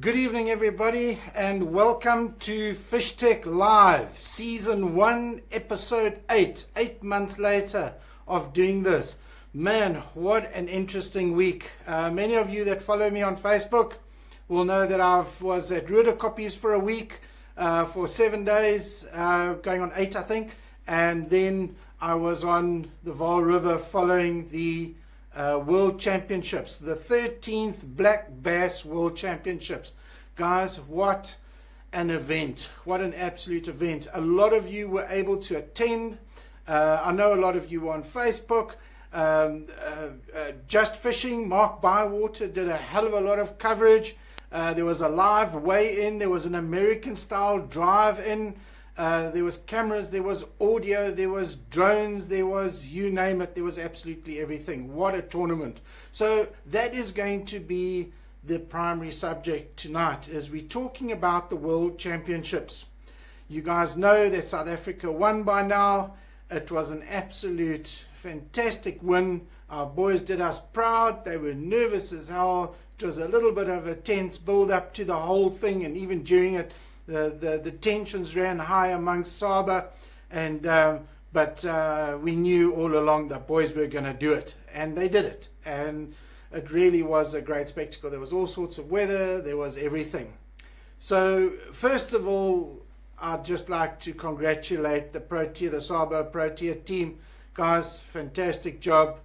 Good evening, everybody, and welcome to FishTec Live Season 1, Episode 8. 8 months later of doing this. Man, what an interesting week. Many of you that follow me on Facebook will know that I was at Ruderkoppies for a week, for 7 days, going on 8, I think. And then I was on the Vaal River following the World Championships, the 13th Black Bass World Championships. Guys, what an event. What an absolute event. A lot of you were able to attend. I know a lot of you were on Facebook. Just Fishing, Mark Bywater did a hell of a lot of coverage. There was a live weigh-in. There was an American-style drive-in. There was cameras, there was audio, there was drones, there was, you name it, there was absolutely everything. What a tournament. So that is going to be the primary subject tonight, as we're talking about the World Championships. You guys know that South Africa won by now. It was an absolute fantastic win. Our boys did us proud. They were nervous as hell. It was a little bit of a tense build up to the whole thing, and even during it, the tensions ran high amongst Saba, and but we knew all along that boys were going to do it, and they did it, and it really was a great spectacle. There was all sorts of weather, there was everything. So first of all, I'd just like to congratulate the Protea, the Saba Protea team. Guys, fantastic job.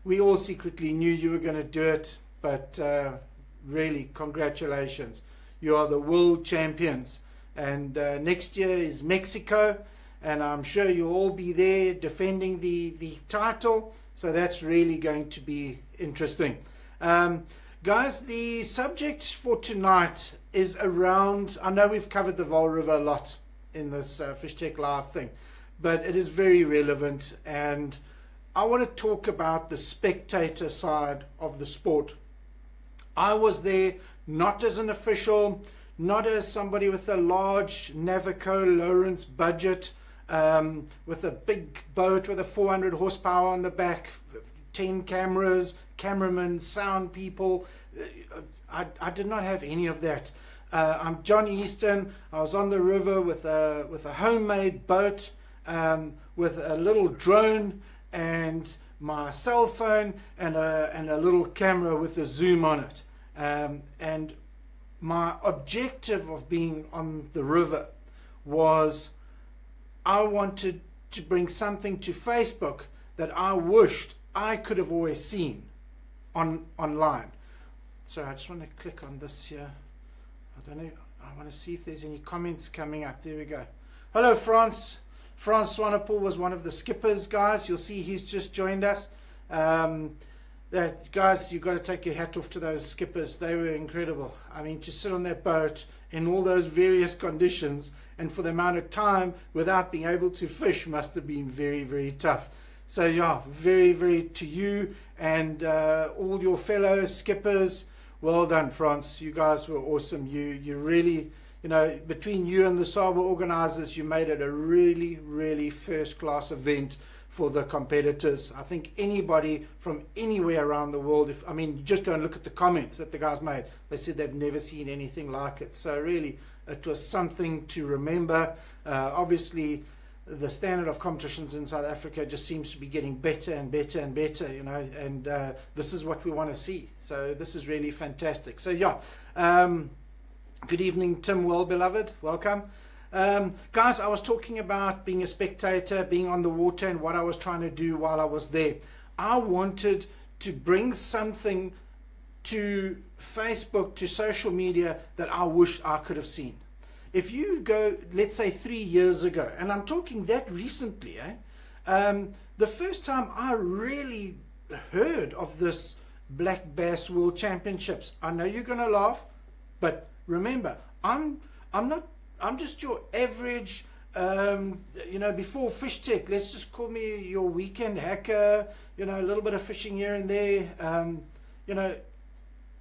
We all secretly knew you were going to do it, but really congratulations. You are the world champions, and next year is Mexico, and I'm sure you'll all be there defending the title, so that's really going to be interesting. Guys, the subject for tonight is around, I know we've covered the Vaal River a lot in this FishTec Live thing, but it is very relevant, and I want to talk about the spectator side of the sport. I was there not as an official, not as somebody with a large Navico Lawrence budget, with a big boat with a 400 horsepower on the back, 10 cameras, cameramen, sound people. I did not have any of that. I'm John Easton. I was on the river with a homemade boat, with a little drone and my cell phone and a little camera with a zoom on it. And my objective of being on the river was I wanted to bring something to Facebook that I wished I could have always seen online. So I just want to click on this here. I don't know. I want to see if there's any comments coming up. There we go. Hello, France. France Swanepoel was one of the skippers, guys. You'll see he's just joined us. Guys, you've got to take your hat off to those skippers. They were incredible. I mean, to sit on that boat in all those various conditions and for the amount of time without being able to fish must have been very, very tough. So yeah, very, very to you and all your fellow skippers, well done, France. You guys were awesome. You really, you know, between you and the Saba organizers, you made it a really, really first-class event for the competitors. I think anybody from anywhere around the world, I mean, just go and look at the comments that the guys made. They said they've never seen anything like it. So really, it was something to remember. Obviously, the standard of competitions in South Africa just seems to be getting better and better and better, you know, and this is what we want to see. So this is really fantastic. So yeah, good evening, Tim, well beloved, welcome. Guys, I was talking about being a spectator, being on the water, and what I was trying to do while I was there. I wanted to bring something to Facebook, to social media, that I wished I could have seen. If you go, let's say 3 years ago, and I'm talking that recently, the first time I really heard of this Black Bass World Championships, I know you're going to laugh, but remember, I'm just your average, you know, before FishTec, let's just call me your weekend hacker, you know, a little bit of fishing here and there. You know,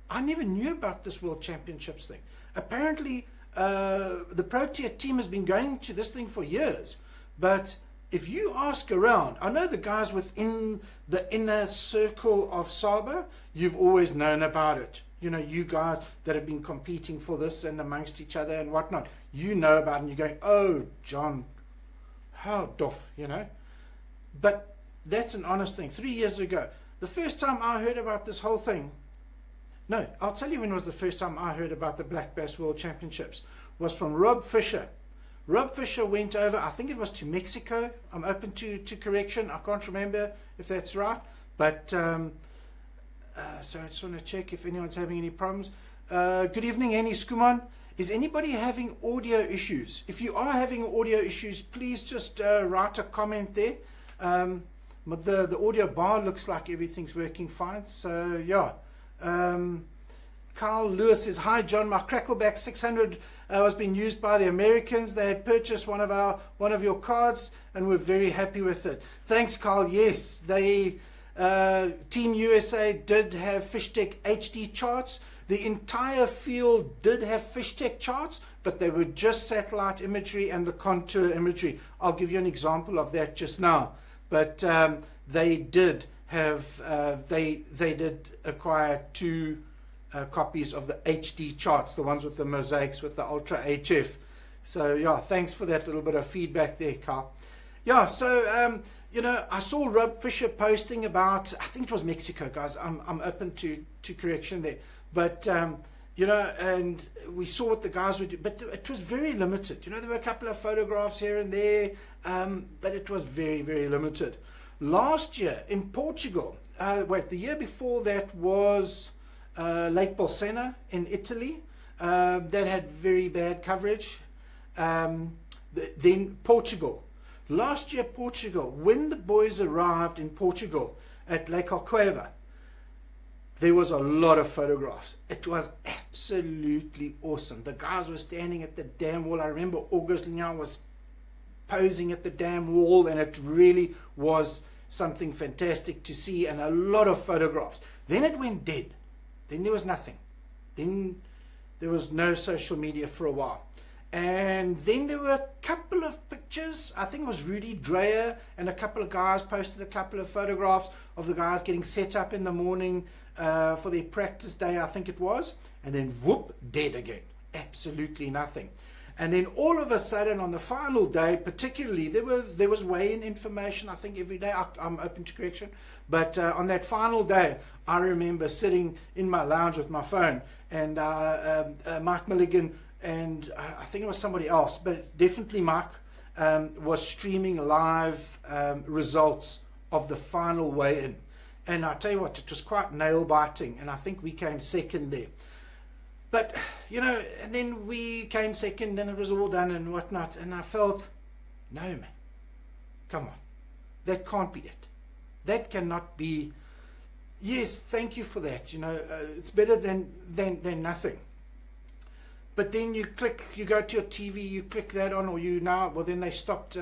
I never knew about this World Championships thing. Apparently, the Protea team has been going to this thing for years, but if you ask around, I know the guys within the inner circle of Saba, you've always known about it. you know, you guys that have been competing for this and amongst each other and whatnot, you know about it and you're going, oh, John, how doff, you know. But that's an honest thing. 3 years ago, the first time I heard about this whole thing, no, I'll tell you when was the first time I heard about the Black Bass World Championships, was from Rob Fisher. Rob Fisher went over, I think it was to Mexico. I'm open to correction. I can't remember if that's right. But, so I just want to check if anyone's having any problems. Good evening, Annie Skuman. Is anybody having audio issues? If you are having audio issues, please just write a comment there. But the audio bar looks like everything's working fine. So, yeah. Carl Lewis says, hi John, my Crackleback 600 was being used by the Americans. They had purchased one of your cards and were very happy with it. Thanks, Carl. Yes, they Team USA did have FishTec HD charts. The entire field did have FishTec charts, but they were just satellite imagery and the contour imagery. I'll give you an example of that just now. But they did have they did acquire 2 copies of the HD charts, the ones with the mosaics with the Ultra HF. So yeah, thanks for that little bit of feedback there, Carl. Yeah, so you know, I saw Rob Fisher posting about, I think it was Mexico, guys. I'm open to correction there, but you know, and we saw what the guys would do, but it was very limited. You know, there were a couple of photographs here and there, but it was very, very limited. Last year in Portugal, the year before that was Lake Bolsena in Italy. That had very bad coverage. Then Portugal. Last year, Portugal, when the boys arrived in Portugal at Lake Alqueva, there was a lot of photographs. It was absolutely awesome. The guys were standing at the dam wall. I remember August Lignan was posing at the dam wall, and it really was something fantastic to see, and a lot of photographs. Then it went dead. Then there was nothing. Then there was no social media for a while. And then there were a couple of pictures. I think it was Rudy Dreyer and a couple of guys posted a couple of photographs of the guys getting set up in the morning for their practice day, I think it was. And then whoop, dead again. Absolutely nothing. And then all of a sudden on the final day, particularly, there was weigh-in information, I think, every day. I'm open to correction. But on that final day, I remember sitting in my lounge with my phone, and Mike Milligan and I think it was somebody else, but definitely Mike, was streaming live results of the final weigh-in. And I tell you what, it was quite nail-biting, and I think we came second there. But, you know, and then we came second and it was all done and whatnot. And I felt, no, man, come on. That can't be it. That cannot be. Yes, thank you for that. You know, it's better than nothing. But then you go to your TV, you click that on, or then they stopped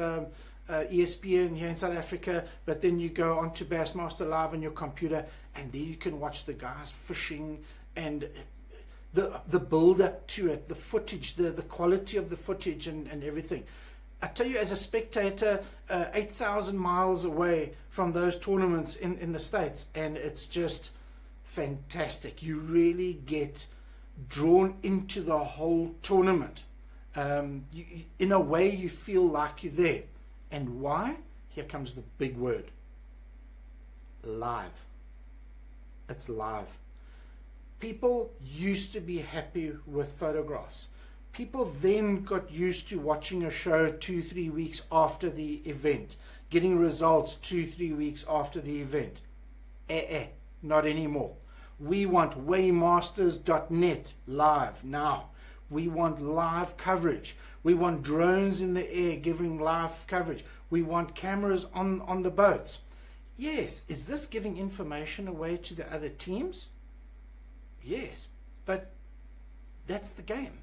ESPN here in South Africa, but then you go onto Bassmaster Live on your computer, and there you can watch the guys fishing, and the build up to it, the footage, the quality of the footage and everything. I tell you, as a spectator, 8,000 miles away from those tournaments in the States, and it's just fantastic. You really get drawn into the whole tournament. In a way, you feel like you're there. And why? Here comes the big word. Live. It's live. People used to be happy with photographs. People then got used to watching a show 2-3 weeks after the event, getting results 2-3 weeks after the event. Not anymore. We want Waymasters.net live now. We want live coverage. We want drones in the air giving live coverage. We want cameras on the boats. Yes, is this giving information away to the other teams? Yes, but that's the game.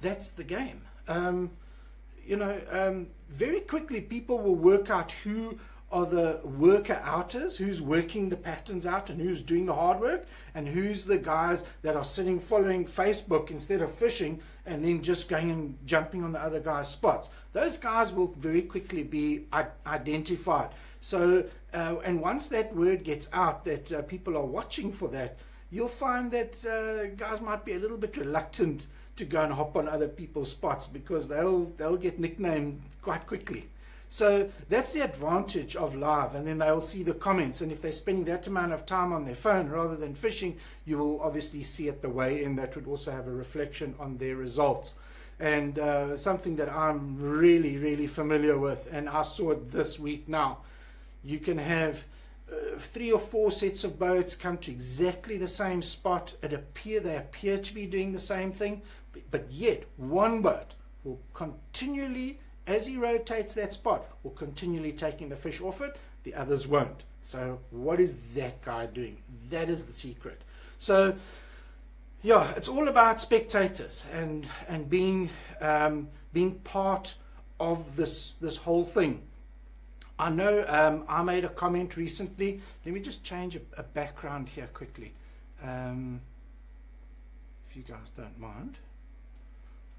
That's the game. Very quickly people will work out who are the worker-outers, who's working the patterns out and who's doing the hard work, and who's the guys that are sitting following Facebook instead of fishing and then just going and jumping on the other guy's spots. Those guys will very quickly be identified. So, and once that word gets out that people are watching for that, you'll find that guys might be a little bit reluctant to go and hop on other people's spots because they'll get nicknamed quite quickly. So that's the advantage of live, and then they'll see the comments, and if they're spending that amount of time on their phone rather than fishing, you will obviously see at the weigh-in that would also have a reflection on their results. And something that I'm really, really familiar with, and I saw it this week now, you can have 3 or 4 sets of boats come to exactly the same spot. They appear to be doing the same thing, but yet one boat will continually, as he rotates that spot, will continually taking the fish off it, the others won't. So what is that guy doing? That is the secret. So yeah, it's all about spectators and being part of this whole thing. I know I made a comment recently. Let me just change a background here quickly, if you guys don't mind.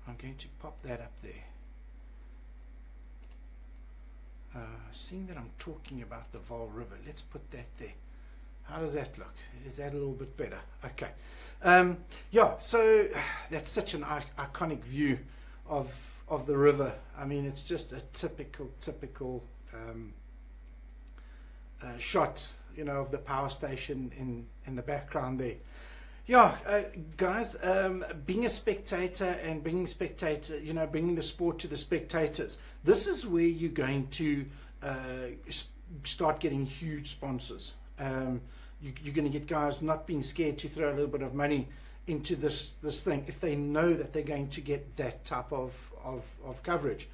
I'm going to pop that up there. Seeing that I'm talking about the Vaal River, let's put that there. How does that look? Is that a little bit better? Okay. Yeah, so that's such an iconic view of the river. I mean, it's just a typical shot, you know, of the power station in the background there. Yeah, guys, being a spectator and bringing the sport to the spectators, this is where you're going to start getting huge sponsors. You're going to get guys not being scared to throw a little bit of money into this thing if they know that they're going to get that type of coverage.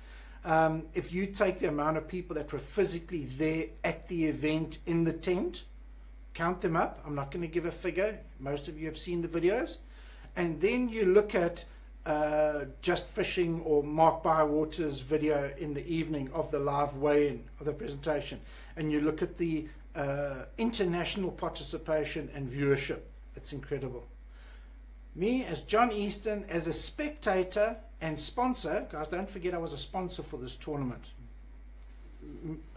If you take the amount of people that were physically there at the event in the tent, count them up. I'm not going to give a figure. Most of you have seen the videos. And then you look at Just Fishing or Mark Bywater's video in the evening of the live weigh-in of the presentation, and you look at the international participation and viewership. It's incredible. Me, as John Easton, as a spectator and sponsor, guys, don't forget I was a sponsor for this tournament.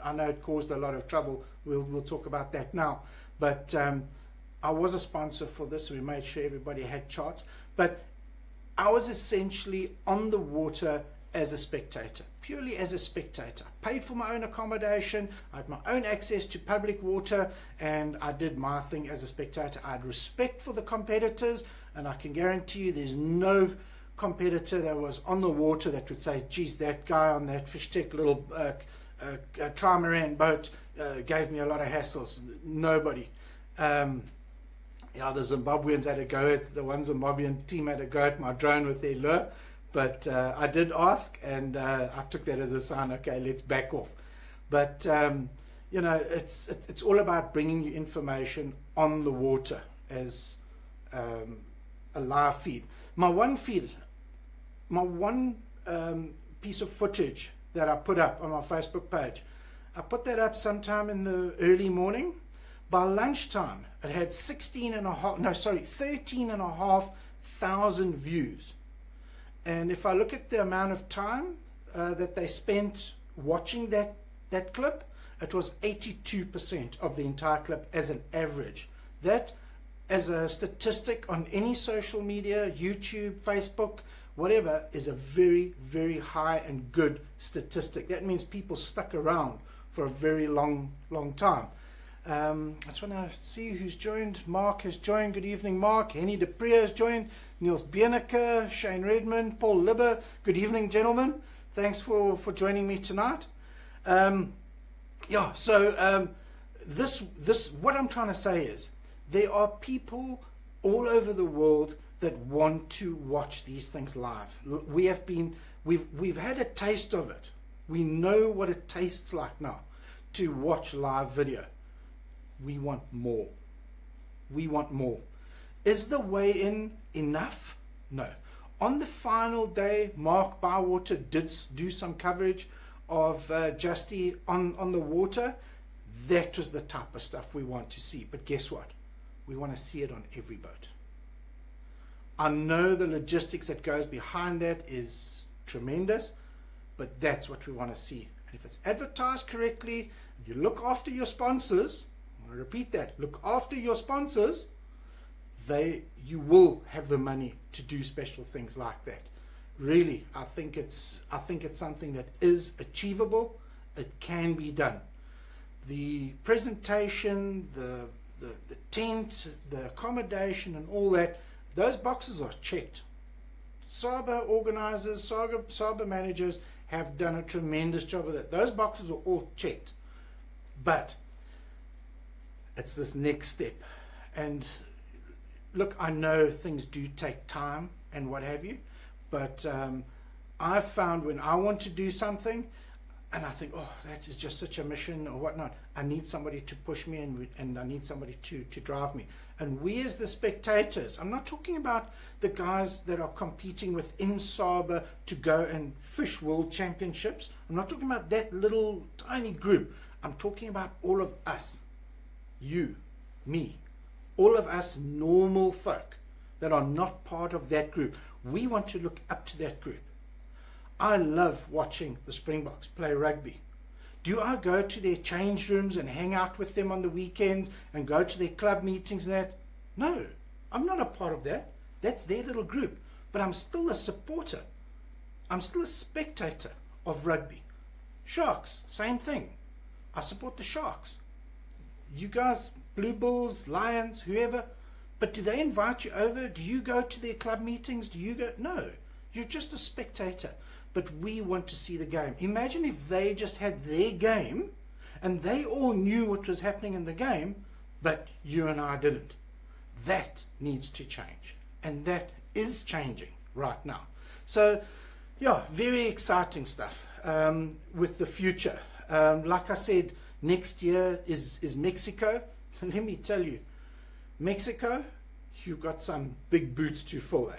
I know it caused a lot of trouble. We'll talk about that now. But I was a sponsor for this. We made sure everybody had charts. But I was essentially on the water as a spectator, purely as a spectator. Paid for my own accommodation. I had my own access to public water, and I did my thing as a spectator. I had respect for the competitors, and I can guarantee you there's no competitor that was on the water that would say, geez, that guy on that FishTec little trimaran boat gave me a lot of hassles. Nobody. Yeah, the Zimbabweans had a go at, the one Zimbabwean team had a go at my drone with their lure, but I did ask, and I took that as a sign, okay, let's back off. But you know, it's all about bringing you information on the water as a live feed. My one piece of footage that I put up on my Facebook page, I put that up sometime in the early morning. By lunchtime, it had 13,500 views. And if I look at the amount of time that they spent watching that clip, it was 82% of the entire clip as an average. That, as a statistic on any social media, YouTube, Facebook, whatever, is a very, very high and good statistic. That means people stuck around for a very long time. I just want to see who's joined. Mark has joined. Good evening, Mark. Henny de Pre has joined. Niels Bieneker, Shane Redmond, Paul Libber. Good evening, gentlemen. Thanks for joining me tonight. Yeah, so this what I'm trying to say is there are people all over the world that want to watch these things live. We've had a taste of it. We know what it tastes like now to watch live video. We want more. We want more. Is the weigh-in enough? No. On the final day, Mark Bywater did do some coverage of Justy on the water. That was the type of stuff we want to see. But guess what? We want to see it on every boat. I know the logistics that goes behind that is tremendous, but that's what we want to see. And if it's advertised correctly, you look after your sponsors, I repeat that, look after your sponsors, you will have the money to do special things like that. Really, I think it's something that is achievable. It can be done. The presentation, the tent, the accommodation and all that, those boxes are checked. Saba organizers, Saba managers have done a tremendous job of that. Those boxes are all checked. But it's this next step. And look, I know things do take time and what have you, but I've found when I want to do something and I think, oh, that is just such a mission or whatnot, I need somebody to push me and I need somebody to drive me. And we as the spectators, I'm not talking about the guys that are competing within Saba to go and fish world championships. I'm not talking about that little tiny group. I'm talking about all of us, you, me, all of us normal folk that are not part of that group. We want to look up to that group. I love watching the Springboks play rugby. Do I go to their change rooms and hang out with them on the weekends and go to their club meetings and that? No, I'm not a part of that. That's their little group. But I'm still a supporter. I'm still a spectator of rugby. Sharks, same thing. I support the Sharks. You guys, Blue Bulls, Lions, whoever. But do they invite you over? Do you go to their club meetings? Do you go? No, you're just a spectator. But we want to see the game. Imagine if they just had their game and they all knew what was happening in the game, but you and I didn't. That needs to change. And that is changing right now. So, yeah, very exciting stuff with the future. Like I said, next year is Mexico. And let me tell you, Mexico, you've got some big boots to fill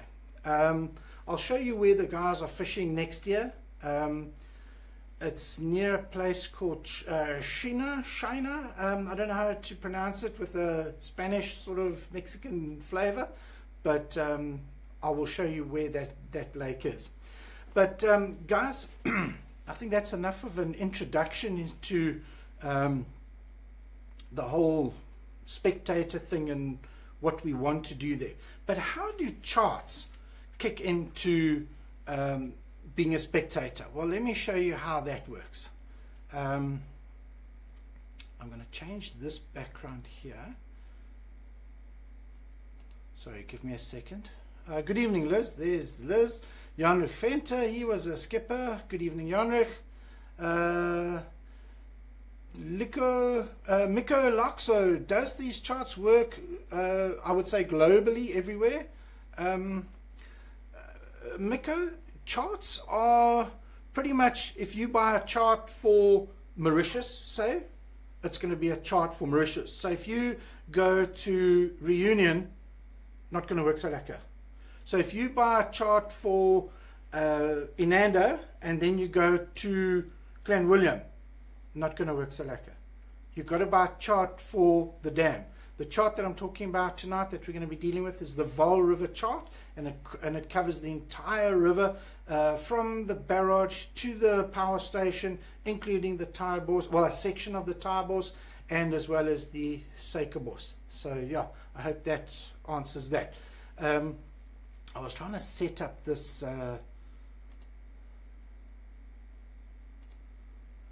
there. I'll show you where the guys are fishing next year. It's near a place called Shina. I don't know how to pronounce it with a Spanish sort of Mexican flavor, but I will show you where that lake is. But guys, I think that's enough of an introduction into the whole spectator thing and what we want to do there. But how do charts kick into being a spectator? Well, let me show you how that works. I'm going to change this background here. Sorry, give me a second. Good evening, Liz. There's Liz. Janrich Venter, he was a skipper. Good evening, Janrich. Miko Laxo, does these charts work, I would say, globally, everywhere? Miko, charts are pretty much, if you buy a chart for Mauritius, say, it's going to be a chart for Mauritius. So if you go to Reunion, not going to work so lekker. So if you buy a chart for Inando and then you go to Clan William, not going to work so lekker. You've got to buy a chart for the dam. The chart that I'm talking about tonight that we're going to be dealing with is the Vaal River chart, and it covers the entire river from the barrage to the power station, including the Taibos, well, a section of the Taibos, and as well as the Suikerbos. So yeah, I hope that answers that. I was trying to set up this.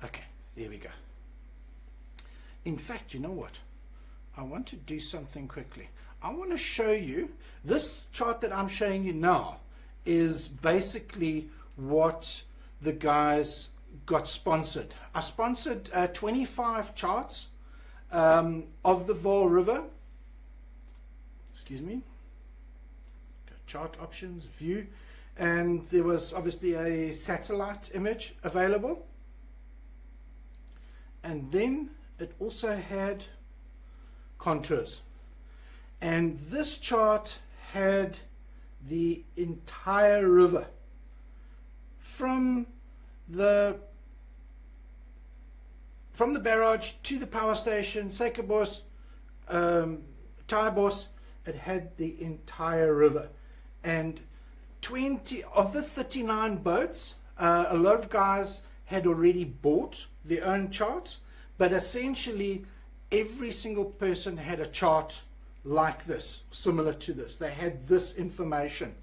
Okay, there we go. In fact, you know what? I want to do something quickly. I want to show you this chart that I'm showing you now is basically what the guys got sponsored. I sponsored 25 charts of the Vaal River. Excuse me. Chart options, view, and there was obviously a satellite image available, and then it also had contours, and this chart had the entire river from the barrage to the power station, Suikerbos, Taibos. It had the entire river. And 20 of the 39 boats, a lot of guys had already bought their own charts, but essentially every single person had a chart like this, similar to this. They had this information.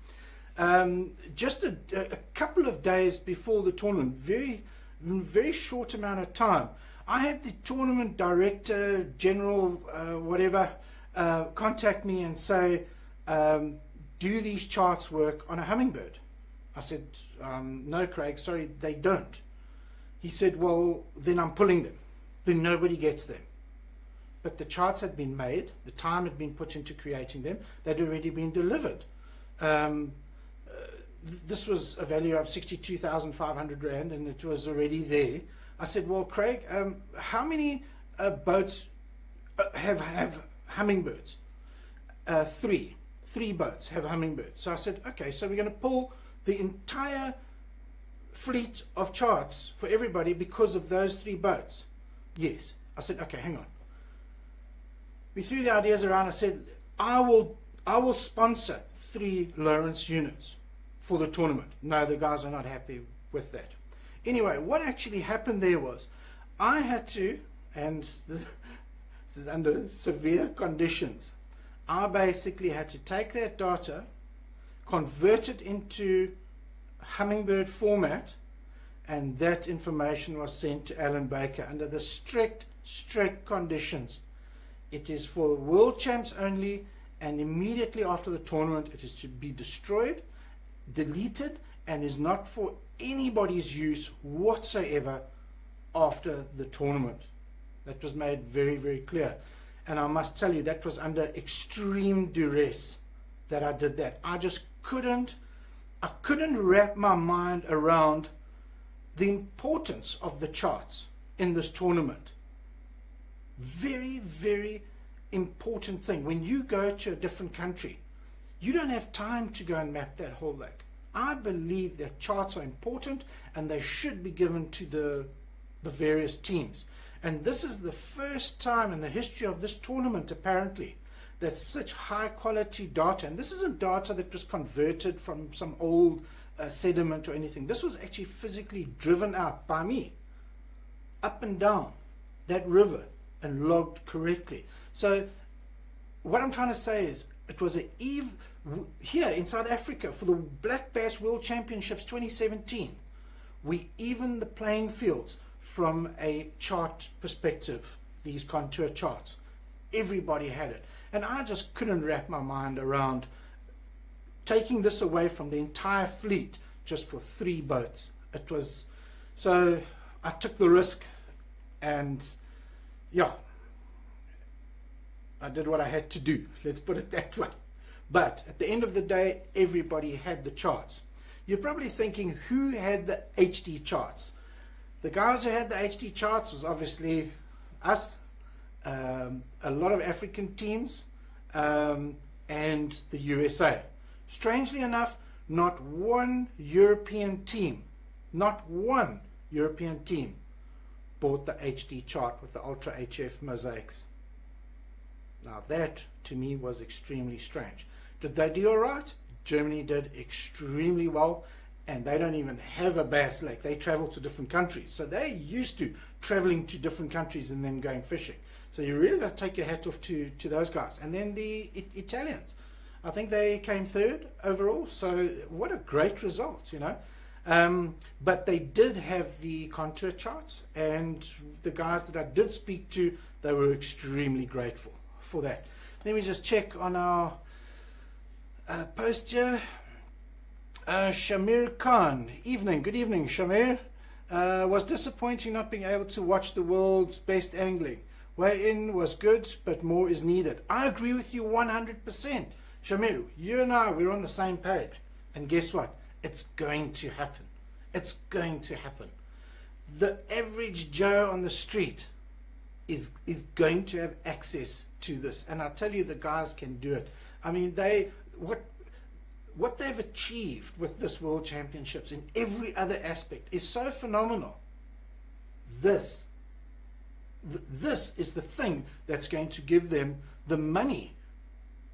Just a couple of days before the tournament, very short amount of time, I had the tournament director, general, whatever, contact me and say, do these charts work on a hummingbird? I said, no, Craig, sorry, they don't. He said, well, then I'm pulling them. Then nobody gets them. But the charts had been made, the time had been put into creating them, they'd already been delivered. This was a value of 62,500 Rand, and it was already there. I said, well, Craig, how many boats have hummingbirds? Three boats have hummingbirds. So I said, okay, so we're going to pull the entire fleet of charts for everybody because of those 3 boats. Yes. I said, okay, hang on. We threw the ideas around. I said, I will sponsor 3 Lawrence units for the tournament. No, the guys are not happy with that. Anyway, what actually happened there was I had to, and this is under severe conditions, I basically had to take that data, convert it into hummingbird format, and that information was sent to Alan Baker under the strict conditions. It is for world champs only, and immediately after the tournament it is to be destroyed, deleted, and is not for anybody's use whatsoever after the tournament. That was made very clear, and I must tell you that was under extreme duress that I did that. I couldn't wrap my mind around the importance of the charts in this tournament. Very important thing. When you go to a different country, you don't have time to go and map that whole lake. I believe that charts are important and they should be given to the various teams. And this is the first time in the history of this tournament, apparently, that such high quality data, and this isn't data that was converted from some old sediment or anything. This was actually physically driven out by me, up and down that river, and logged correctly. So what I'm trying to say is, it was a here in South Africa for the Black Bass World Championships 2017, we evened the playing fields from a chart perspective, these contour charts. Everybody had it. And I just couldn't wrap my mind around taking this away from the entire fleet just for 3 boats. It was, so I took the risk, and yeah, I did what I had to do, let's put it that way. But at the end of the day, everybody had the charts. You're probably thinking, who had the HD charts? The guys who had the HD charts was obviously us, a lot of African teams, and the USA. Strangely enough, not one European team bought the HD chart with the Ultra HF mosaics. Now that, to me, was extremely strange. Did they do all right? Germany did extremely well, and they don't even have a bass lake. They travel to different countries. So they're used to traveling to different countries and then going fishing. So you really got to take your hat off to those guys. And then the Italians. I think they came 3rd overall. So what a great result, you know. But they did have the contour charts, and the guys that I did speak to, they were extremely grateful for that. Let me just check on our post here. Shamir Khan, evening, good evening Shamir. Was disappointing not being able to watch the world's best angling. Way in was good, but more is needed. I agree with you 100%. Shamir, you and I, we're on the same page. And guess what? It's going to happen. It's going to happen. The average Joe on the street is going to have access to this. And I tell you, the guys can do it. I mean, what they've achieved with this World Championships in every other aspect is so phenomenal. This is the thing that's going to give them the money,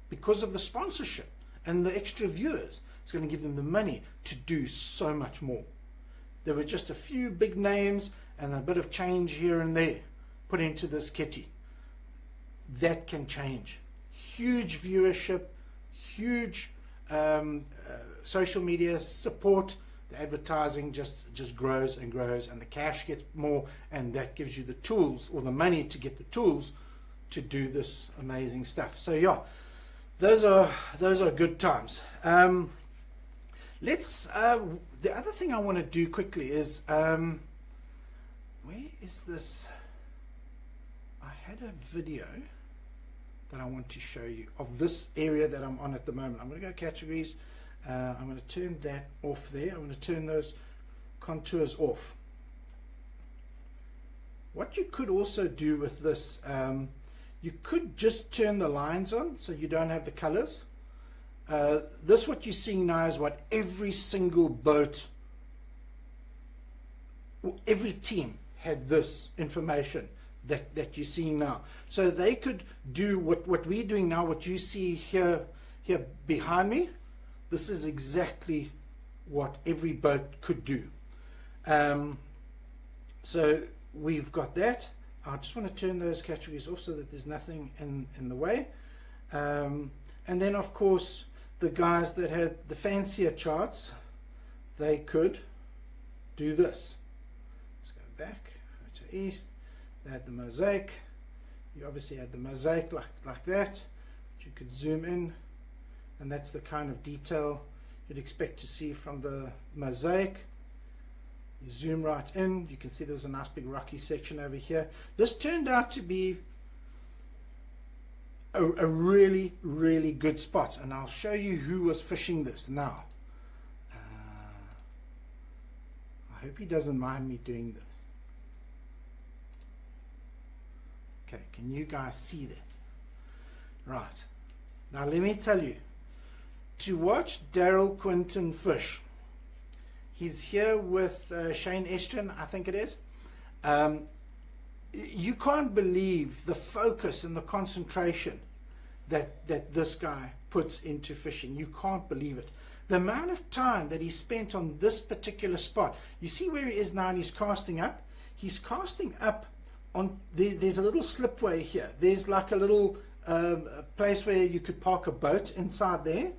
because of the sponsorship and the extra viewers. It's going to give them the money to do so much more. There were just a few big names and a bit of change here and there put into this kitty. That can change huge viewership, huge social media support. The advertising just grows and grows, and the cash gets more, and that gives you the tools or the money to get the tools to do this amazing stuff. So yeah, those are good times. Let's the other thing I want to do quickly is where is this? I had a video that I want to show you of this area that I'm on at the moment. I'm going to go categories. I'm going to turn that off there. I'm going to turn those contours off. What you could also do with this, you could just turn the lines on so you don't have the colors. This, what you're seeing now, is what every single boat, every team had this information that you're seeing now. So they could do what we're doing now, what you see here behind me. This is exactly what every boat could do. So we've got that. I just want to turn those categories off so that there's nothing in the way. And then, of course, the guys that had the fancier charts, they could do this. Let's go back, go to east. They had the mosaic. You obviously had the mosaic like that. You could zoom in, and that's the kind of detail you'd expect to see from the mosaic. You zoom right in, you can see there's a nice big rocky section over here. This turned out to be a really, really good spot, and I'll show you who was fishing this now. I hope he doesn't mind me doing this. Okay, can you guys see that? Right. Now let me tell you, to watch Daryl Quinton fish, he's here with Shane Estrin, I think it is. You can't believe the focus and the concentration that this guy puts into fishing. You can't believe it. The amount of time that he spent on this particular spot. You see where he is now, and he's casting up. He's casting up on, there's a little slipway here. There's like a little place where you could park a boat inside there,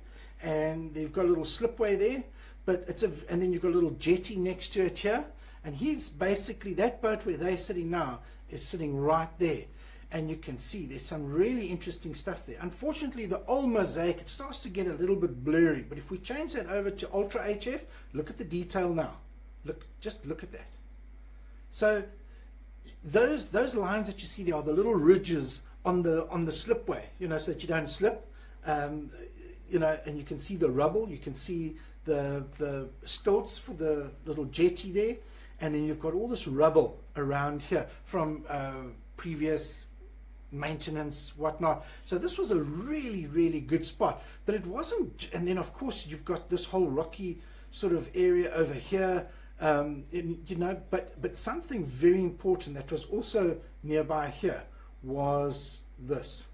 and they've got a little slipway there. But and then you've got a little jetty next to it here, and he's basically, that boat where they're sitting now is sitting right there, and you can see there's some really interesting stuff there. Unfortunately, the old mosaic, it starts to get a little bit blurry, but if we change that over to Ultra HF, look at the detail now. Just look at that. So those lines that you see there are the little ridges on the slipway, you know, so that you don't slip, you know, and you can see the rubble, you can see the stilts for the little jetty there, and then you've got all this rubble around here from previous maintenance, whatnot. So this was a really, really good spot, but it wasn't. And then of course you've got this whole rocky sort of area over here, you know, but something very important that was also nearby here was this.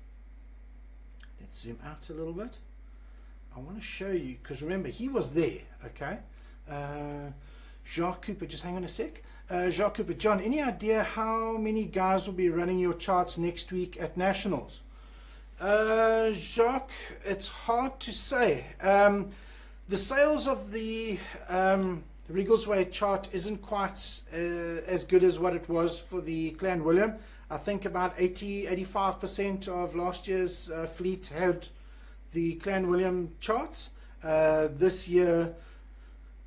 Let's zoom out a little bit. I want to show you, because remember, he was there, okay? Jacques Cooper, just hang on a sec. Jacques Cooper, John, any idea how many guys will be running your charts next week at Nationals? Jacques, it's hard to say. The sales of the Wriggleswade chart isn't quite as good as what it was for the Clan William. I think about 85% of last year's fleet had the Clan William charts. This year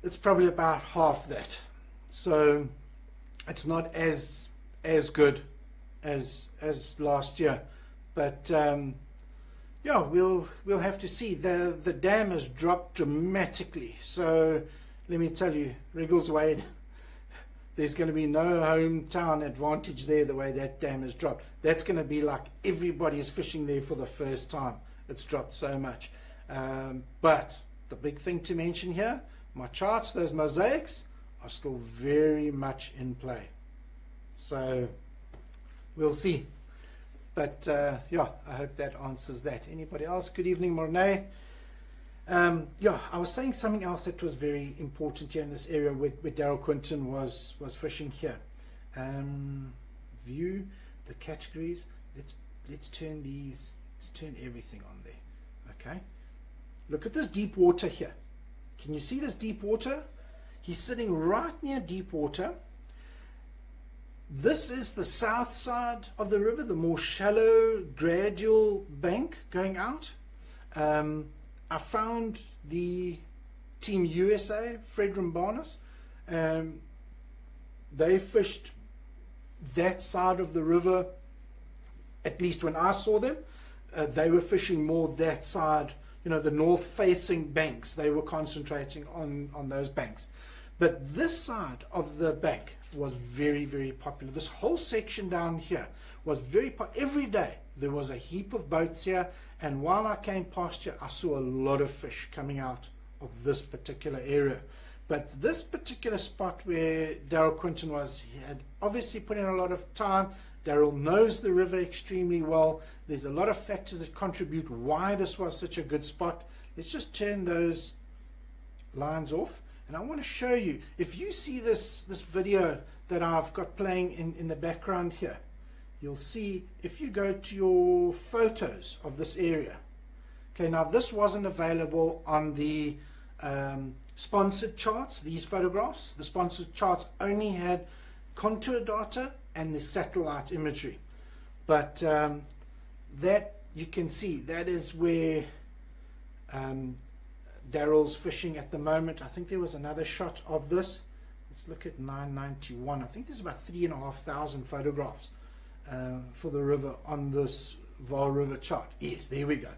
it's probably about half that, so it's not as good as last year, but yeah, we'll have to see. The dam has dropped dramatically, so let me tell you, Wriggleswade, there's going to be no hometown advantage there the way that dam has dropped. That's going to be like everybody is fishing there for the first time. It's dropped so much. But the big thing to mention here, my charts, those mosaics, are still very much in play. So we'll see. But yeah, I hope that answers that. Anybody else? Good evening, Mornay. Yeah, I was saying something else that was very important here in this area where Daryl Quinton was fishing here. View the categories. Let's turn these Let's turn everything on there. Okay, look at this deep water here. Can you see this deep water? He's sitting right near deep water. This is the south side of the river, the more shallow, gradual bank going out. I found the Team USA, Fred Rambanis. They fished that side of the river, at least when I saw them. They were fishing more that side, you know, the north-facing banks. They were concentrating on those banks. But this side of the bank was very, very popular. This whole section down here was very popular. Every day there was a heap of boats here, and while I came past here, I saw a lot of fish coming out of this particular area. But this particular spot where Daryl Quinton was, he had obviously put in a lot of time. Daryl knows the river extremely well. There's a lot of factors that contribute why this was such a good spot. Let's just turn those lines off. And I want to show you, if you see this video that I've got playing in the background here, you'll see if you go to your photos of this area. Okay, now this wasn't available on the sponsored charts, these photographs. The sponsored charts only had contour data and the satellite imagery. But that you can see, that is where Daryl's fishing at the moment. I think there was another shot of this. Let's look at 991. I think there's about 3,500 photographs for the river on this Vaal River chart. Yes, there we go.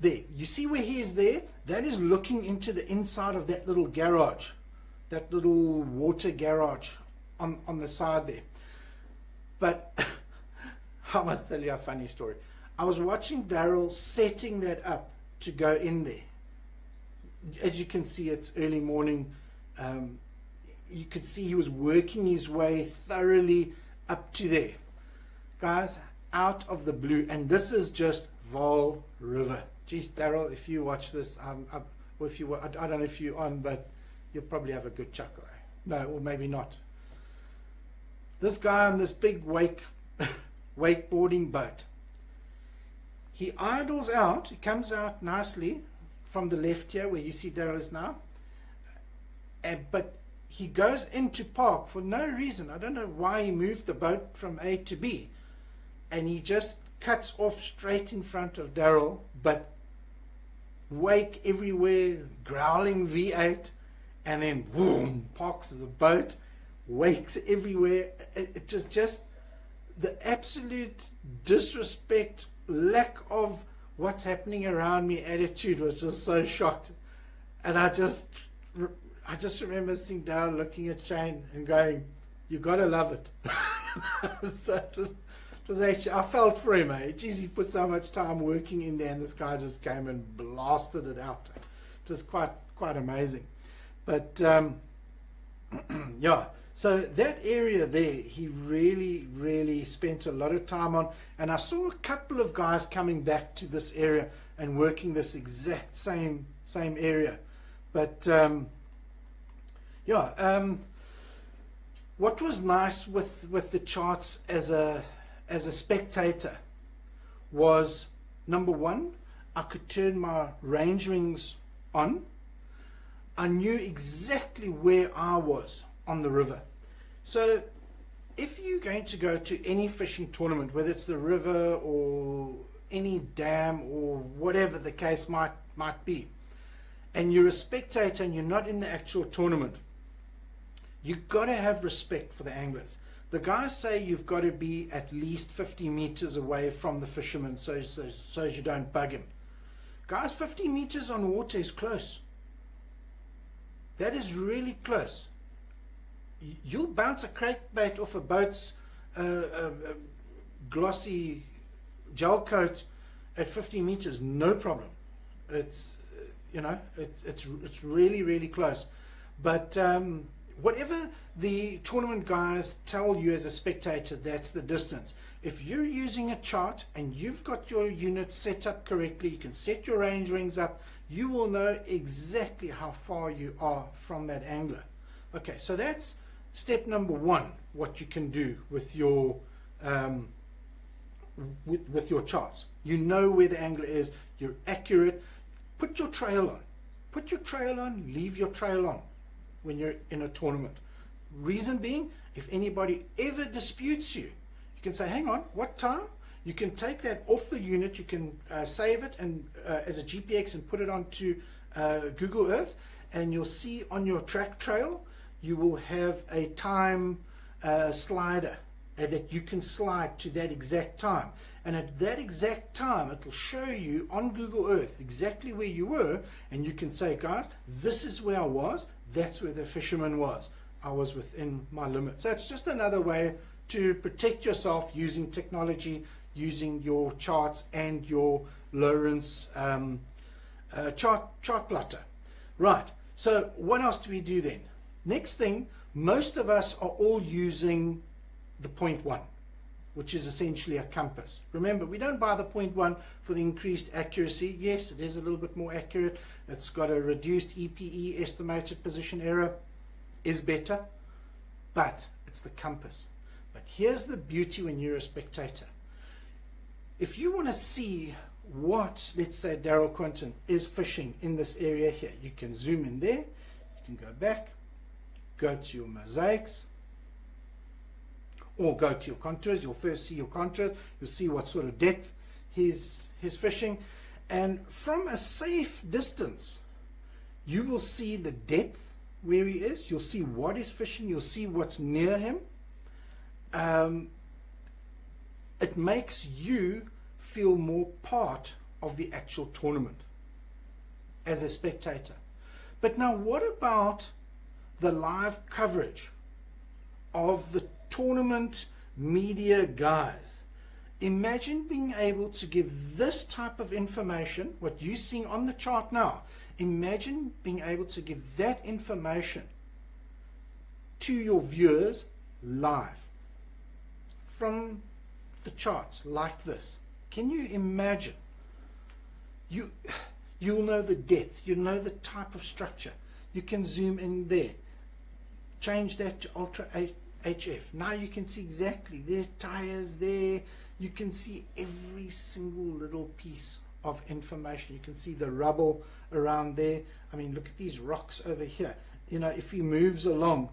There, you see where he is there? That is looking into the inside of that little garage, that little water garage on the side there. But I must tell you a funny story. I was watching Daryl setting that up to go in there. As you can see, it's early morning. You could see he was working his way thoroughly up to there. Guys, out of the blue, and this is just Vaal River. Geez, Daryl, if you watch this, or if you, I don't know if you're on, but you'll probably have a good chuckle. No, or maybe not. This guy on this big wakeboarding boat, he idles out, he comes out nicely from the left here where you see Daryl is now, but he goes into park for no reason. I don't know why he moved the boat from A to B, and he just cuts off straight in front of Daryl, but wake everywhere, growling V8, and then boom, parks the boat, wakes everywhere. It was just the absolute disrespect, lack of what's happening around me attitude was just so shocked. And I just remember seeing Daryl looking at Shane and going, you gotta love it. So it was actually, I felt for him, eh? Geez, he put so much time working in there, and this guy just came and blasted it out. It was quite amazing. But yeah, so that area there, he really spent a lot of time on, and I saw a couple of guys coming back to this area and working this exact same area. But yeah, what was nice with the charts as a spectator was, number one, I could turn my range rings on. I knew exactly where I was on the river. So if you're going to go to any fishing tournament, whether it's the river or any dam or whatever the case might be, and you're a spectator and you're not in the actual tournament, you've got to have respect for the anglers. The guys say you've got to be at least 50 meters away from the fisherman so as you don't bug him. Guys, 50 meters on water is close. That is really close. You'll bounce a crankbait off a boat's glossy gel coat at 50 meters, no problem. It's, you know, it's really close. But whatever the tournament guys tell you as a spectator, that's the distance. If you're using a chart and you've got your unit set up correctly, you can set your range rings up, you will know exactly how far you are from that angler. Okay, so that's step number one, what you can do with your charts. You know where the angler is. You're accurate. Put your trail on. Put your trail on. Leave your trail on when you're in a tournament. Reason being, if anybody ever disputes you, you can say, hang on, what time? You can take that off the unit. You can save it and as a GPX and put it onto Google Earth, and you'll see on your track trail, you will have a time slider that you can slide to that exact time. And at that exact time, it will show you on Google Earth exactly where you were, and you can say, guys, this is where I was, that's where the fisherman was. I was within my limit. So it's just another way to protect yourself using technology, using your charts and your Lawrence chart plotter. Right, so what else do we do then? Next thing, most of us are all using the 0.1, which is essentially a compass. Remember, we don't buy the 0.1 for the increased accuracy. Yes, it is a little bit more accurate. It's got a reduced EPE, estimated position error, is better, but it's the compass. But here's the beauty when you're a spectator. If you want to see what, let's say, Daryl Quinton is fishing in this area here, you can zoom in there, you can go back, go to your mosaics, or go to your contours. You'll first see your contours, you'll see what sort of depth he's fishing, and from a safe distance you will see the depth where he is, you'll see what he's fishing, you'll see what's near him. It makes you feel more part of the actual tournament as a spectator. But now what about the live coverage of the tournament media guys? Imagine being able to give this type of information, what you're seeing on the chart now, imagine being able to give that information to your viewers live from the charts like this. Can you imagine? You'll know the depth, you'll know the type of structure. You can zoom in there, change that to Ultra HF. Now you can see exactly, there's tires there, you can see every single little piece of information. You can see the rubble around there. I mean, look at these rocks over here. You know, if he moves along,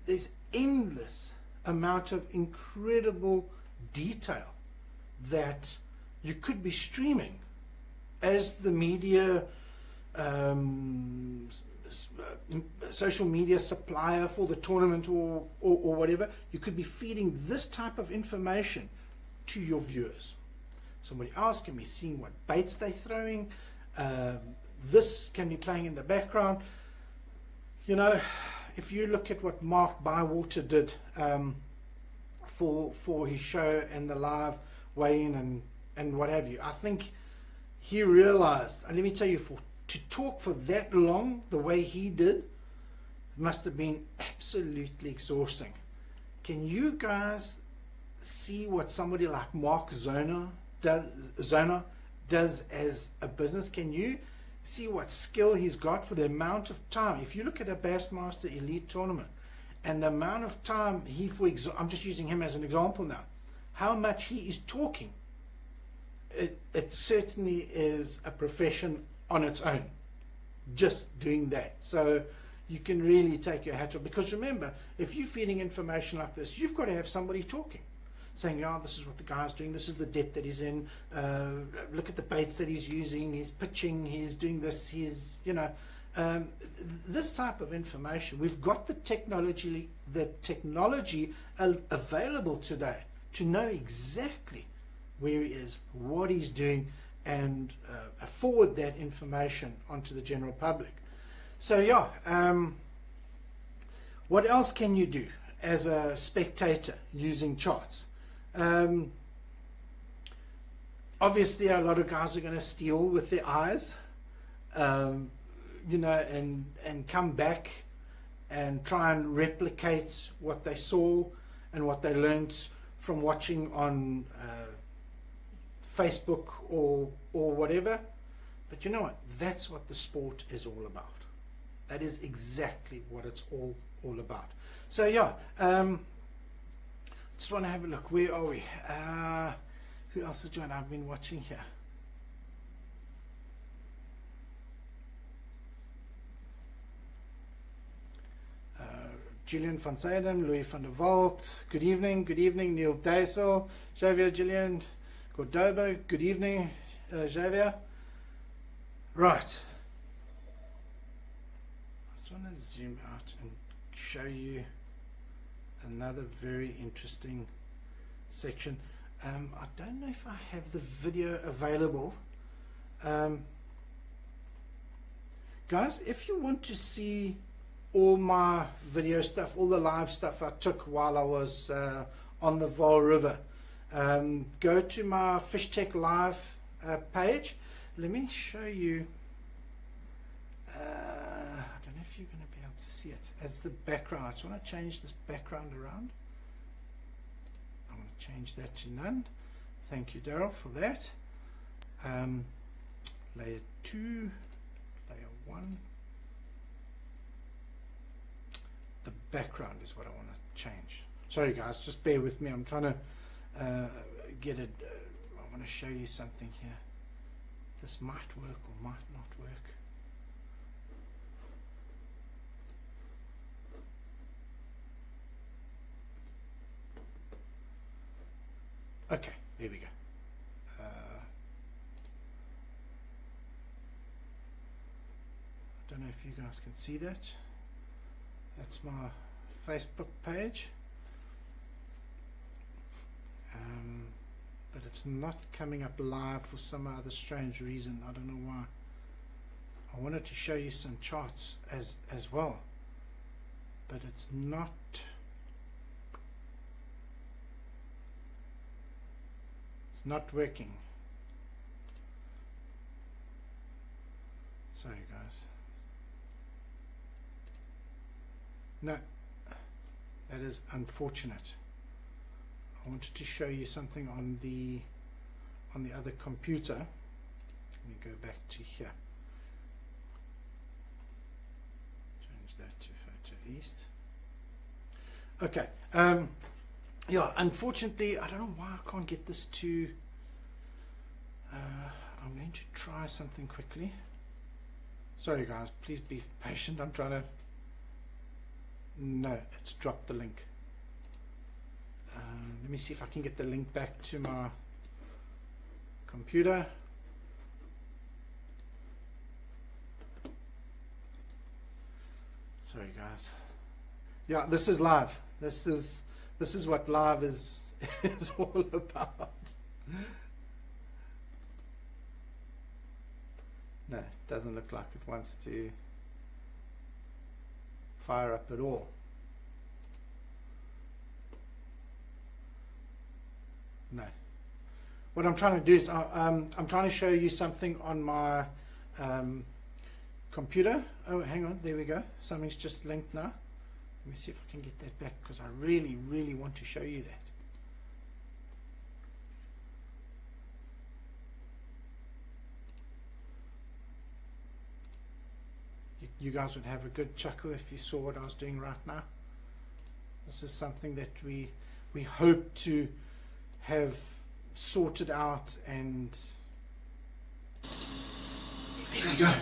there's endless amount of incredible detail that you could be streaming as the media social media supplier for the tournament or whatever. You could be feeding this type of information to your viewers. Somebody else can be seeing what baits they're throwing. This can be playing in the background. You know, if you look at what Mark Bywater did for his show and the live weigh-in and what have you, I think he realized, and let me tell you, to talk for that long the way he did must have been absolutely exhausting. Can you guys see what somebody like Mark Zona does as a business? Can you see what skill he's got for the amount of time? If you look at a Bassmaster Elite tournament and the amount of time I'm just using him as an example now, how much he is talking, it certainly is a profession on its own, just doing that. So you can really take your hat off, because remember, if you're feeding information like this, you've got to have somebody talking, saying, yeah, this is what the guy's doing, this is the depth that he's in, look at the baits that he's using, he's pitching, he's doing this, he's, you know, this type of information. We've got the technology available today to know exactly where he is, what he's doing, and forward that information onto the general public. So yeah, what else can you do as a spectator using charts? Obviously a lot of guys are going to steal with their eyes, you know, and come back and try and replicate what they saw and what they learned from watching on Facebook or whatever. But you know what? That's what the sport is all about. That is exactly what it's all about. So yeah, just want to have a look. Where are we? Who else has joined? I've been watching here. Julian van Zayden, Louis van der Walt, good evening, Neil Daisel, Xavier Gillian, Cordoba, good evening, Xavier. Right. I just want to zoom out and show you another very interesting section. I don't know if I have the video available. Guys, if you want to see all my video stuff, all the live stuff I took while I was on the Vaal River, go to my FishTec Live page. Let me show you. I don't know if you're going to be able to see it. It's the background. I just want to change this background around. I'm going to change that to none. Thank you, Daryl, for that. Layer 2, layer 1. The background is what I want to change. Sorry guys, just bear with me. I'm trying to get it. I want to show you something here. This might work or might not work. Okay, here we go. I don't know if you guys can see that. That's my Facebook page, but it's not coming up live for some other strange reason. I don't know why. I wanted to show you some charts as well, but it's not. It's not working. Sorry guys. No, that is unfortunate. I wanted to show you something on the other computer. Let me go back to here. Change that to Photo East. Okay. Yeah, unfortunately, I don't know why I can't get this to. I'm going to try something quickly. Sorry guys, please be patient. I'm trying to. No, it's dropped the link. Let me see if I can get the link back to my computer. Sorry guys. Yeah, this is live. This is what live is all about. No, it doesn't look like it wants to fire up at all. No. What I'm trying to do is I'm trying to show you something on my computer. Oh, hang on, there we go. Something's just linked now. Let me see if I can get that back, because I really, really want to show you that. You guys would have a good chuckle if you saw what I was doing right now. This is something that we hope to have sorted out, and there we go.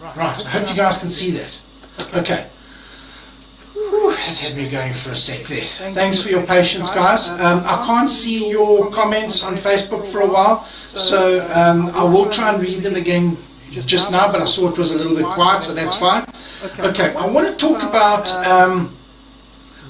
Right, I hope you guys can see that. Okay. Whew, that had me going for a sec there. Thanks for your patience, guys. I can't see your comments on Facebook for a while, so I will try and read them again just now, but I saw it was a little bit quiet, so that's fine. Okay, I want to talk about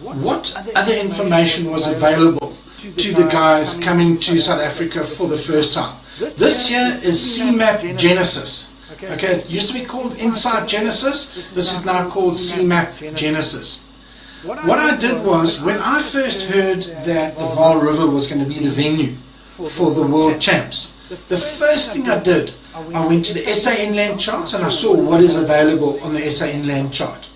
what other information was available to the guys coming to South Africa for the first time. This here is CMAP Genesis. Okay, it used to be called Inside Genesis. This is now called CMAP Genesis. What I did was, when I first heard that the Vaal River was going to be the venue for the World Champs, the first thing I did, I went to the SA Inland charts and I saw what is available on the SA Inland chart.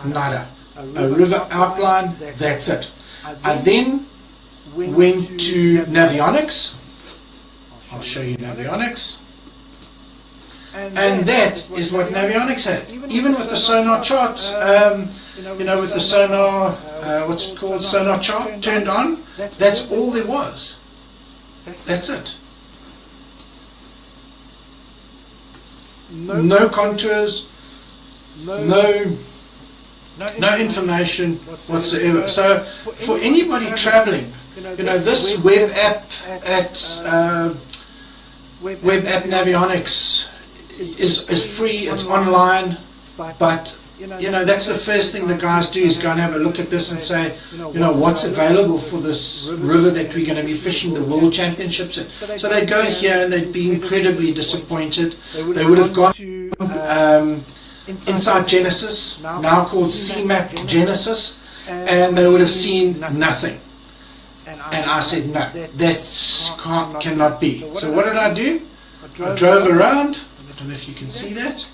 Nada. A river outline, that's it. I then went to Navionics. I'll show you Navionics. And that is what Navionics had. Even with the sonar chart, you know, with the sonar, what's it called, sonar chart turned on, that's all there was. That's it. No contours, no information whatsoever. So for anybody traveling, this web app at Web App Navionics is free, it's online, but that's the first thing the guys do, is go and have a look at this and say, what's available for this river that we're going to be fishing the World Championships in. So they'd go here and they'd be incredibly disappointed. They would have gone to Inside Genesis, now called CMAP Genesis, and they would have seen nothing. And I said, no, that cannot be. So what did I do? I drove around. I don't know if you can see that.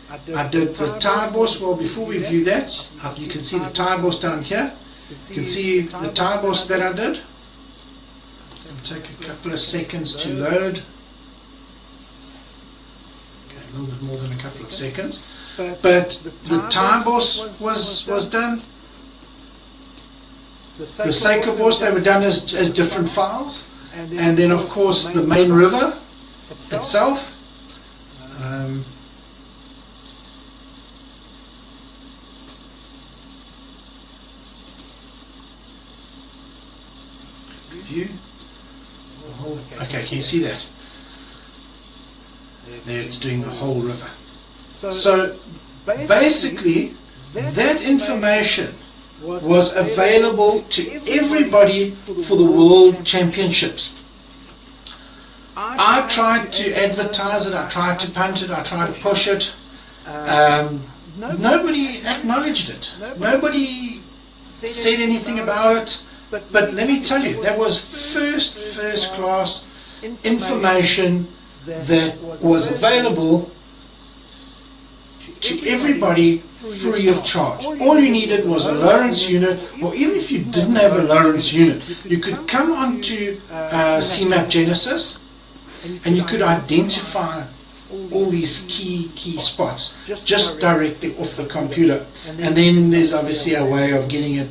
I did the tire boss. Well, before we view that, you can see the tire boss down here. You can see the tire boss that I did. It'll take a couple of seconds to load. Okay, a little bit more than a couple of seconds. But the tire boss was done. The Seiko boss, they were done as different files. And then, of course, the main river itself. View. Okay, can you see that? There, it's doing the whole river. So basically, that information was available to everybody for the World Championships. I tried to advertise it, I tried to punt it, I tried to push it. Nobody acknowledged it. Nobody said anything about it. But let me tell you, that was first class information that was available to everybody free of charge. All you needed was a Lawrence unit, or even if you didn't have a Lawrence unit, you could come onto CMAP Genesis and you could identify all these key spots just directly off the computer. And then there's obviously a way of getting it.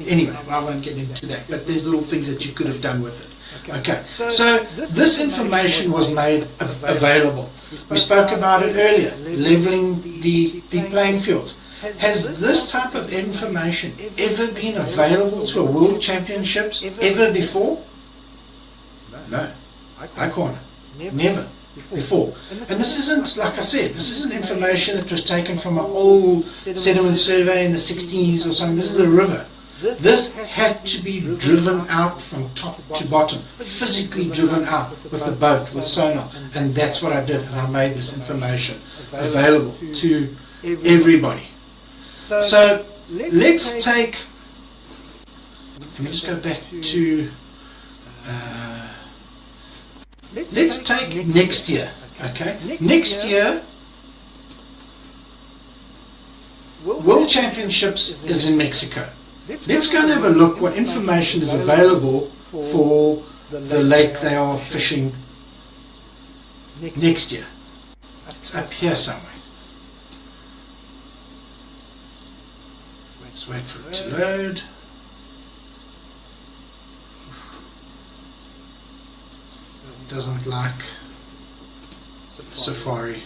Anyway, I won't get into that, but there's little things that you could have done with it. Okay, so this information was made available. We spoke about it earlier, leveling the playing fields. Has this type of information ever been available to a World Championships ever before? No, I can't. Never before. And this isn't, like I said, this isn't information that was taken from an old sediment survey in the 60s or something. This is a river. This had to be driven out from top to bottom, physically driven out with a boat, with sonar, and that's what I did, and I made this information available to everybody. So let's take, let me just go back to, let's take next year, okay? Next year, World Championships is in Mexico. Let's go and have a look what information is available for the lake they are fishing next year. It's up here somewhere. Let's wait for it to load. Doesn't like Safari.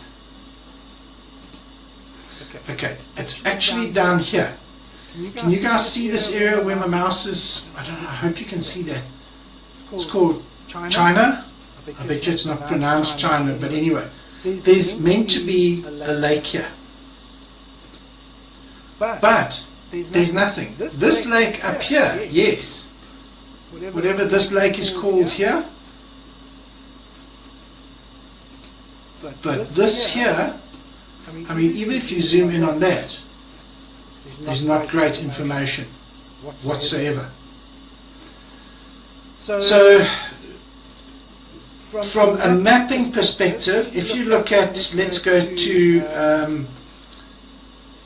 Okay, it's actually down here. Can you guys see this area where my mouse is? I don't know, I hope you can see that. It's called China. I bet you it's not pronounced China, but anyway. There's meant to be a lake here. But there's nothing. This lake up here, yes. Whatever this lake is called here. But this here, I mean, even if you zoom in on that, there's not great information whatsoever. So from a mapping perspective, if you look at, let's go to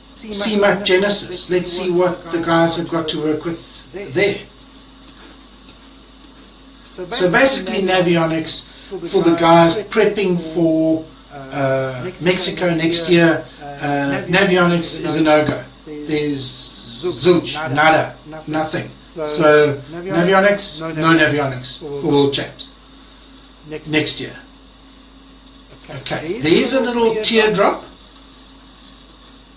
CMAP Genesis, let's see what the guys have got to work with there. So basically Navionics, for the guys prepping for Mexico next year, Navionics is a no-go. There's zilch, nada, nothing. So Navionics, no Navionics for World Champs next year. Okay, there's a little teardrop.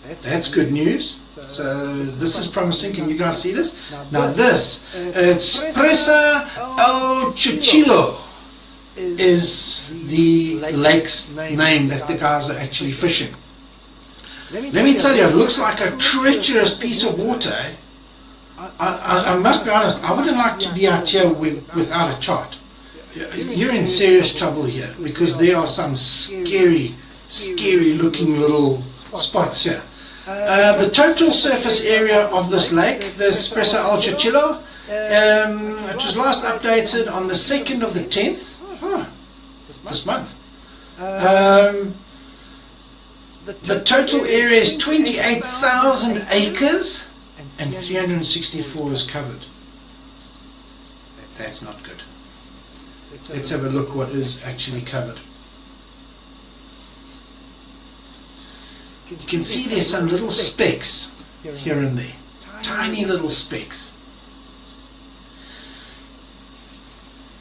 That's good news. So this is promising. Can you guys see this? Now this, it's Presa El Chichilo is the lake's name that the guys are actually fishing. Let me tell you, it looks like a treacherous piece of water. I must be honest, I wouldn't like to be out here without a chart. You're in serious trouble here because there are some scary looking little spots here. The total surface area of this lake, the Presa El Chichilo, it was last updated on the 2nd of the 10th, this month. The total area is 28,000 acres and 364 is covered. That's not good. Let's have a look what is actually covered. You can see there's some little specks here and there. Tiny little specks.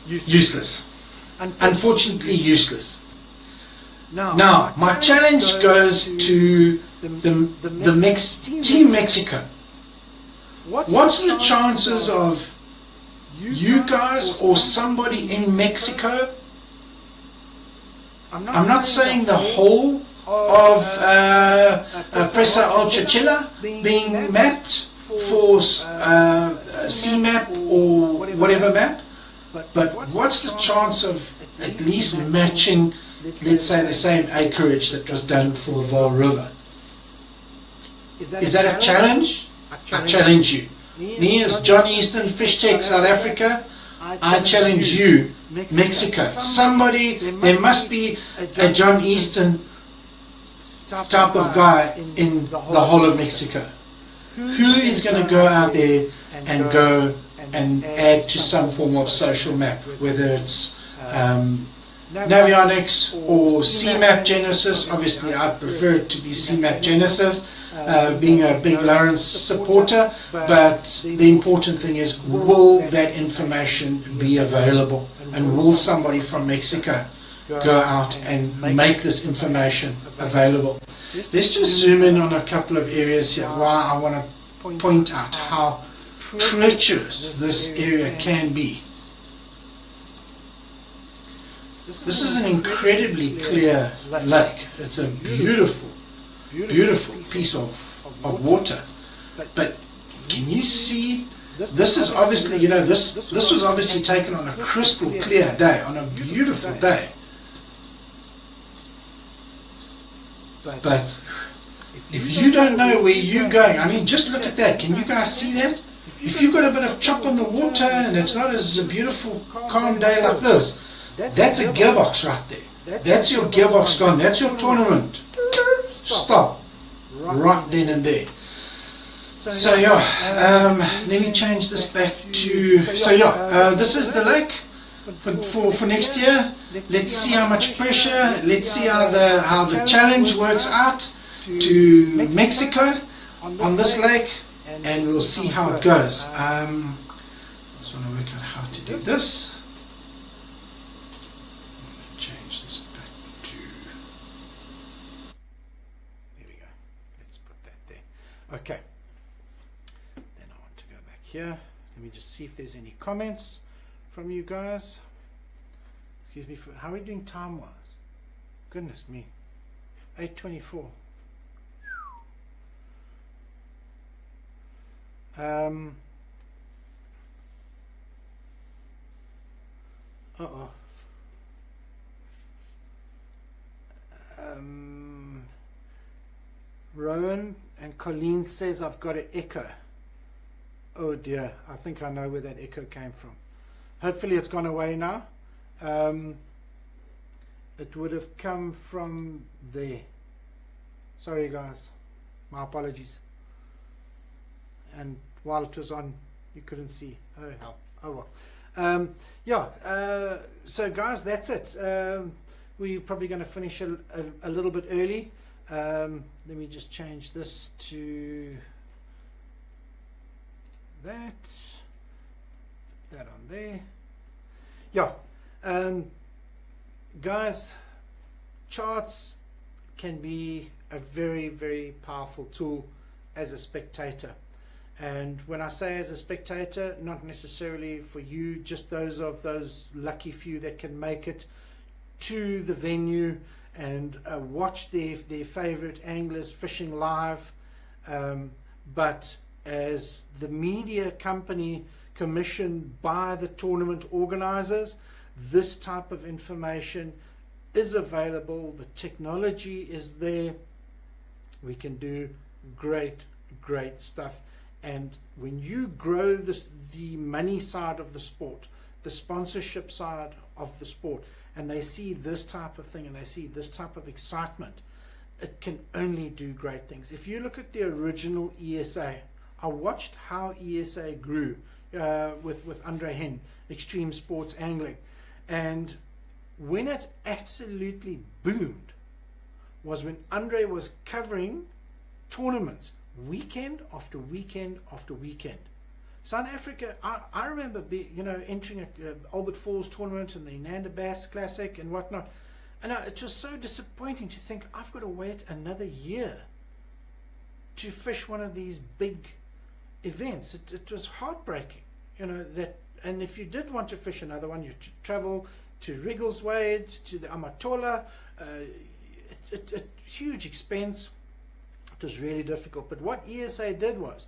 Useless. Unfortunately useless. Now, my challenge goes to Team Mexico. What's the chances of you guys or somebody in Mexico, I'm not saying the whole of Presa El Chichilo being mapped for CMAP or whatever map, but what's the chance of at least matching, let's say, the same acreage that was done for the Vaal River? Is that a challenge? I challenge you. Me as John Easton, FishTec South Africa, I challenge you, Mexico. Somebody, there must be a John Easton type of guy in the whole of Mexico. Who is going to go out there and go and add to some form of social map, whether it's Navionics or CMAP Genesis? Obviously I prefer it to be CMAP Genesis, being a big Lawrence supporter, but the important thing is, will that information be available, and will somebody from Mexico go out and make this information available? Let's just zoom in on a couple of areas here. Why I want to point out how treacherous this area can be. This is an incredibly clear lake. It's a beautiful piece of water. But can you see? This is obviously, you know, this was obviously taken on a crystal clear day, on a beautiful day. But if you don't know where you're going, I mean, just look at that. Can you guys see that? If you've got a bit of chop on the water and it's not as a beautiful, calm day like this, that's a gearbox right there. That's your gearbox gone. That's your tournament. Stop. Right then and there. So yeah, let me change this back to, so yeah, this is the lake for next year. Let's see how much pressure, let's see how the challenge works out to Mexico on this lake, and we'll see how it goes. I just want to work out how to do this. Change this back to, there we go. Let's put that there. Okay. Then I want to go back here. Let me just see if there's any comments from you guys. Excuse me, how are we doing time wise? Goodness me. 8:24. Rowan and Colleen says I've got an echo. Oh dear, I think I know where that echo came from. Hopefully it's gone away now. It would have come from there. Sorry guys, my apologies. And while it was on, you couldn't see. Oh hell, oh well. Yeah, so guys, that's it. We're probably going to finish a little bit early. Let me just change this to that. that on there. Yeah, guys, charts can be a very, very powerful tool as a spectator. And when I say as a spectator, not necessarily for you, just those lucky few that can make it to the venue and watch their favorite anglers fishing live, but as the media company commissioned by the tournament organizers, this type of information is available. The technology is there. We can do great stuff. And when you grow the money side of the sport, the sponsorship side of the sport, and they see this type of thing and they see this type of excitement, it can only do great things. If you look at the original ESA, I watched how ESA grew with Andre Hen, Extreme Sports Angling. And when it absolutely boomed was when Andre was covering tournaments weekend after weekend after weekend. South Africa, I remember entering a Albert Falls tournament and the Nanda Bass Classic and whatnot, and it was so disappointing to think I've got to wait another year to fish one of these big events. It was heartbreaking, that. And if you did want to fish another one, you travel to Wriggleswade, to the Amatola, huge expense. It was really difficult. But what ESA did was,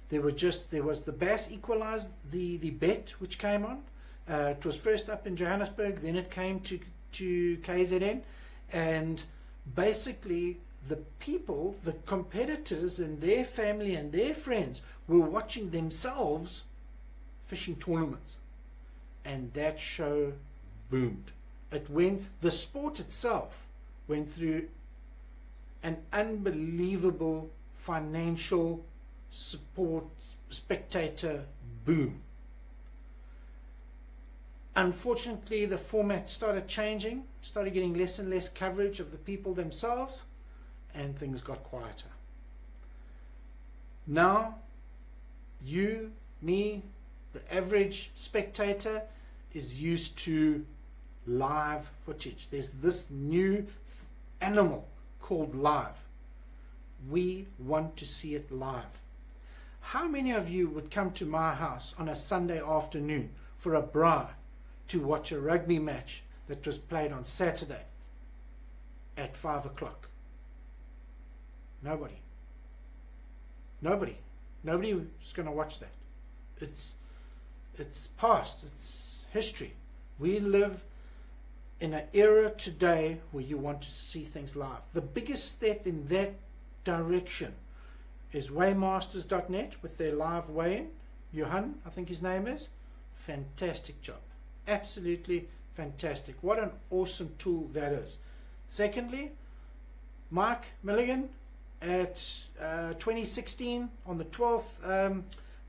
there was the Bass equalized the bet which came on. It was first up in Johannesburg, then it came to KZN, and basically the people, the competitors and their family and their friends were watching themselves fishing tournaments, and that show boomed. The sport itself went through an unbelievable financial support, spectator boom. Unfortunately, the format started changing, started getting less and less coverage of the people themselves, and things got quieter. Now, you, me, the average spectator is used to live footage. There's this new animal called live. We want to see it live. How many of you would come to my house on a Sunday afternoon for a braai to watch a rugby match that was played on Saturday at 5 o'clock? Nobody. Nobody is going to watch that. It's past, it's history. We live in an era today where you want to see things live. The biggest step in that direction is Waymasters.net with their live weigh-in. Johan, I think his name is. Fantastic job. Absolutely fantastic. What an awesome tool that is. Secondly, Mike Milligan at 2016 on the 12th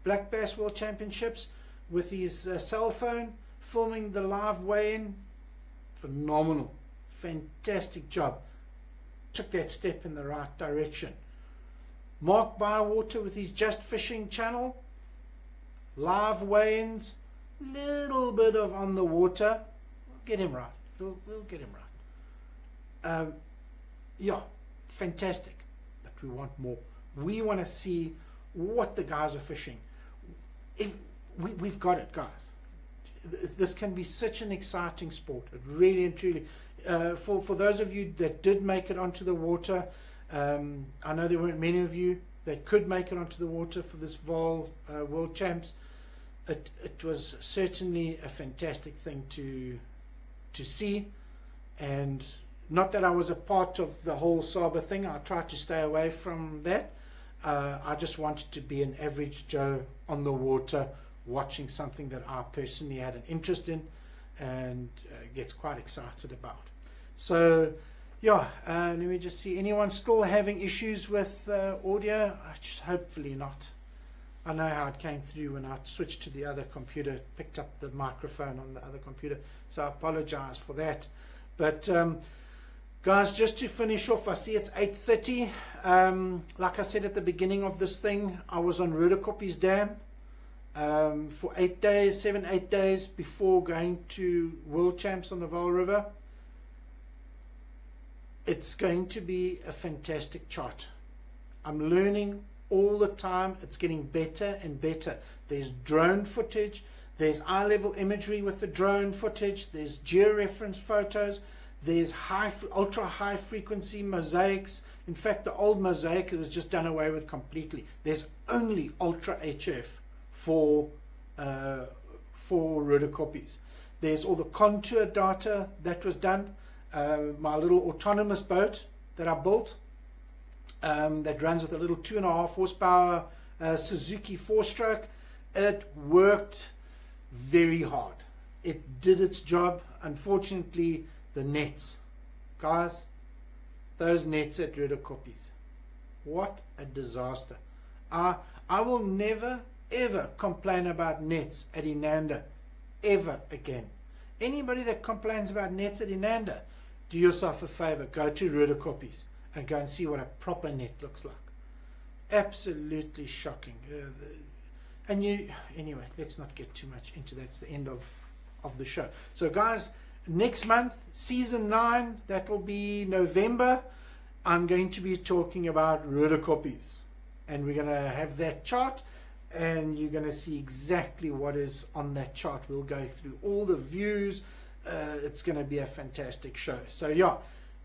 Black Bass World Championships with his cell phone filming the live weigh-in. Phenomenal. Fantastic job. Took that step in the right direction. Mark Bywater with his Just Fishing channel. Live weigh-ins. Little bit of on the water. We'll get him right. We'll get him right. Yeah, fantastic. But we want more. We want to see what the guys are fishing. We've got it, guys. This can be such an exciting sport. It really and truly. For those of you that did make it onto the water, I know there weren't many of you that could make it onto the water for this Vol World Champs. It was certainly a fantastic thing to see, and not that I was a part of the whole Saba thing. I tried to stay away from that. I just wanted to be an average Joe on the water, watching something that I personally had an interest in and gets quite excited about. So yeah, let me just see. Anyone still having issues with audio? Hopefully not. I know how it came through when I switched to the other computer, picked up the microphone on the other computer, so I apologize for that. But guys, just to finish off, I see it's 8:30. Like I said at the beginning of this thing, I was on Rudekoppies Dam. for 8 days, 7-8 days before going to World Champs on the Vaal River. It's going to be a fantastic chart. I'm learning all the time. It's getting better and better. There's drone footage, there's eye-level imagery with the drone footage, there's georeference photos, there's ultra high frequency mosaics. In fact, the old mosaic was just done away with completely. There's only ultra HF for rhodocopies. There's all the contour data that was done. My little autonomous boat that I built, that runs with a little 2.5 horsepower Suzuki 4-stroke. It worked very hard. It did its job. Unfortunately, the nets, guys, those nets at rhodocopies, what a disaster. I will never ever complain about nets at Inanda ever again. Anybody that complains about nets at Inanda, do yourself a favor, go to rhodocopies and go and see what a proper net looks like. Absolutely shocking. Anyway, let's not get too much into that. It's the end of the show. So guys, next month, season 9, that will be November, I'm going to be talking about rhodocopies, and we're going to have that chart, and you're going to see exactly what is on that chart. We'll go through all the views. It's going to be a fantastic show. So yeah,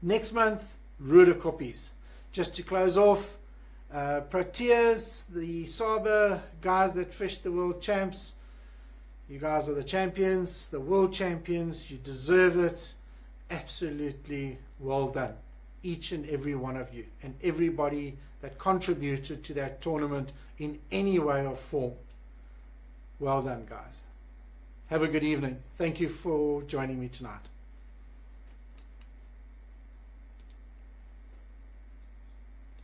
next month, rhodocopies. Just to close off, Proteas, the Saba guys that fished the world champs, you guys are the champions, the world champions. You deserve it. Absolutely well done, each and every one of you, and everybody that contributed to that tournament in any way or form. Well done, guys. Have a good evening. Thank you for joining me tonight.